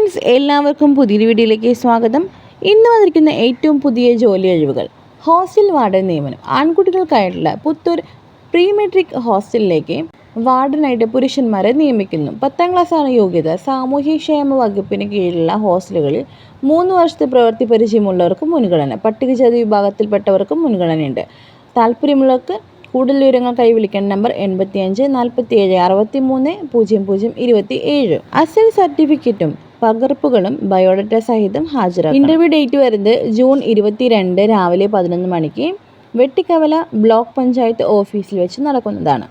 Friends, എല്ലാവർക്കും പുതിയൊരു വീഡിയോയിലേക്ക് സ്വാഗതം. ഇന്ന് വന്നിരിക്കുന്ന ഏറ്റവും പുതിയ ജോലി ഒഴിവുകൾ. ഹോസ്റ്റൽ വാർഡൻ നിയമനം. ആൺകുട്ടികൾക്കായിട്ടുള്ള പുത്തൂർ പ്രീ മെട്രിക് ഹോസ്റ്റലിലേക്ക് വാർഡനായിട്ട് പുരുഷന്മാരെ നിയമിക്കുന്നു. 10ാം ക്ലാസ്സാണ് യോഗ്യത. സാമൂഹ്യക്ഷേമ വകുപ്പിന് കീഴിലുള്ള ഹോസ്റ്റലുകളിൽ 3 വർഷത്തെ പ്രവൃത്തി പരിചയമുള്ളവർക്ക് മുൻഗണന. പട്ടികജാതി വിഭാഗത്തിൽപ്പെട്ടവർക്കും മുൻഗണനയുണ്ട്. താല്പര്യമുള്ളവർക്ക് കൂടുതൽ വിവരങ്ങൾക്കായി വിളിക്കേണ്ട നമ്പർ 85 47 63 00 27. അസൽ സർട്ടിഫിക്കറ്റും പകർപ്പുകളും ബയോഡാറ്റ സഹിതം ഹാജരാക്കും. ഇന്റർവ്യൂ ഡേറ്റ് വരുന്നത് ജൂൺ 22 രാവിലെ 11 മണിക്ക് വെട്ടിക്കവല ബ്ലോക്ക് പഞ്ചായത്ത് ഓഫീസിൽ വെച്ച് നടക്കുന്നതാണ്.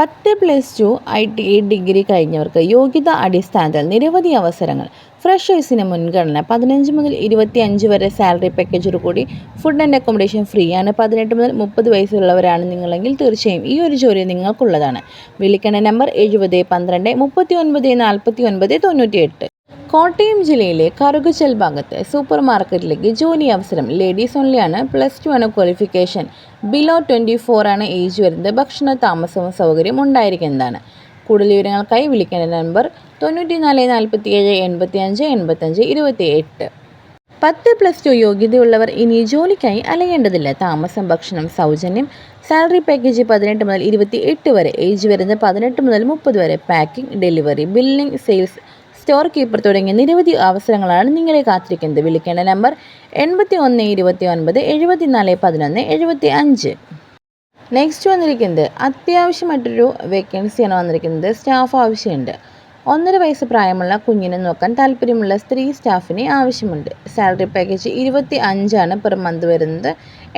10+2 ITI ഡിഗ്രി കഴിഞ്ഞവർക്ക് യോഗ്യത അടിസ്ഥാനത്തിൽ നിരവധി അവസരങ്ങൾ. ഫ്രഷേഴ്സിന് മുൻഗണന. 15 മുതൽ 25 വരെ സാലറി പാക്കേജോട് കൂടി ഫുഡ് ആൻഡ് അക്കോമഡേഷൻ ഫ്രീ ആണ്. 18 മുതൽ 30 വയസ്സുള്ളവരാണ് നിങ്ങളെങ്കിൽ തീർച്ചയായും ഈ ഒരു ജോലി നിങ്ങൾക്കുള്ളതാണ്. വിളിക്കേണ്ട നമ്പർ 70 12 39 49 98. കോട്ടയം ജില്ലയിലെ കറുകച്ചൽ ഭാഗത്ത് സൂപ്പർ മാർക്കറ്റിലേക്ക് ജോലി അവസരം. ലേഡീസ് ഓൺലി ആണ്. +2 ആണ് ക്വാളിഫിക്കേഷൻ. ബിലോ 24 ആണ് ഏജ് വരുന്നത്. ഭക്ഷണ താമസവും സൗകര്യം ഉണ്ടായിരിക്കുന്നതാണ്. കൂടുതൽ വിവരങ്ങൾക്കായി വിളിക്കേണ്ട നമ്പർ 94 47 85 85 28. 10+2 യോഗ്യതയുള്ളവർ ഇനി ജോലിക്കായി അലയേണ്ടതില്ല. താമസം ഭക്ഷണം സൗജന്യം. സാലറി പാക്കേജ് 18 മുതൽ 28 വരെ. ഏജ് വരുന്നത് 18 മുതൽ 30 വരെ. Packing, delivery, billing, sales, store keeper തുടങ്ങിയ നിരവധി അവസരങ്ങളാണ് നിങ്ങളെ കാത്തിരിക്കുന്നത്. വിളിക്കേണ്ട നമ്പർ 81 29 74 11 75. നെക്സ്റ്റ് വന്നിരിക്കുന്നത് അത്യാവശ്യമായിട്ടൊരു വേക്കൻസിയാണ് വന്നിരിക്കുന്നത്. സ്റ്റാഫ് ആവശ്യമുണ്ട്. 1.5 വയസ്സ് പ്രായമുള്ള കുഞ്ഞിനെ നോക്കാൻ താല്പര്യമുള്ള സ്ത്രീ സ്റ്റാഫിനെ ആവശ്യമുണ്ട്. സാലറി പാക്കേജ് 25 ആണ് പെർ മന്ത് വരുന്നത്.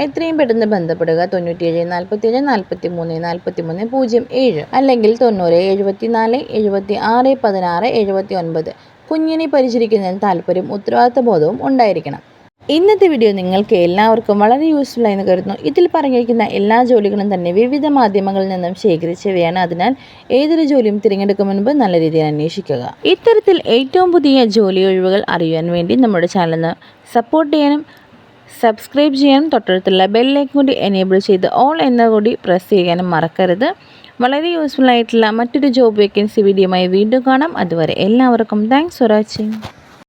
എത്രയും പെട്ടെന്ന് ബന്ധപ്പെടുക. 97 47 43 43 07 അല്ലെങ്കിൽ 90 74 76 16 79. കുഞ്ഞിനെ പരിചരിക്കുന്നതിന് താല്പര്യം ഉത്തരവാദിത്ത ബോധവും ഉണ്ടായിരിക്കണം. ഇന്നത്തെ വീഡിയോ നിങ്ങൾക്ക് എല്ലാവർക്കും വളരെ യൂസ്ഫുൾ ആയെന്ന് കരുതുന്നു. ഇതിൽ പറഞ്ഞിരിക്കുന്ന എല്ലാ ജോലികളും തന്നെ വിവിധ മാധ്യമങ്ങളിൽ നിന്നും ശേഖരിച്ചവയാണ്. അതിനാൽ ഏതൊരു ജോലിയും തിരഞ്ഞെടുക്കും മുൻപ് നല്ല രീതിയിൽ അന്വേഷിക്കുക. ഇത്തരത്തിൽ ഏറ്റവും പുതിയ ജോലി ഒഴിവുകൾ അറിയാൻ വേണ്ടി നമ്മുടെ ചാനൽ സപ്പോർട്ട് ചെയ്യാനും സബ്സ്ക്രൈബ് ചെയ്യാനും തൊട്ടടുത്തുള്ള ബെല്ലൈക്കൺ കൂടി എനേബിൾ ചെയ്ത് ഓൾ എന്ന കൂടി പ്രസ് ചെയ്യാനും മറക്കരുത്. വളരെ യൂസ്ഫുൾ ആയിട്ടുള്ള മറ്റൊരു ജോബ് വേക്കൻസി വീഡിയോയുമായി വീണ്ടും കാണാം. അതുവരെ എല്ലാവർക്കും താങ്ക്സ് ഫോർ വാച്ചിങ്.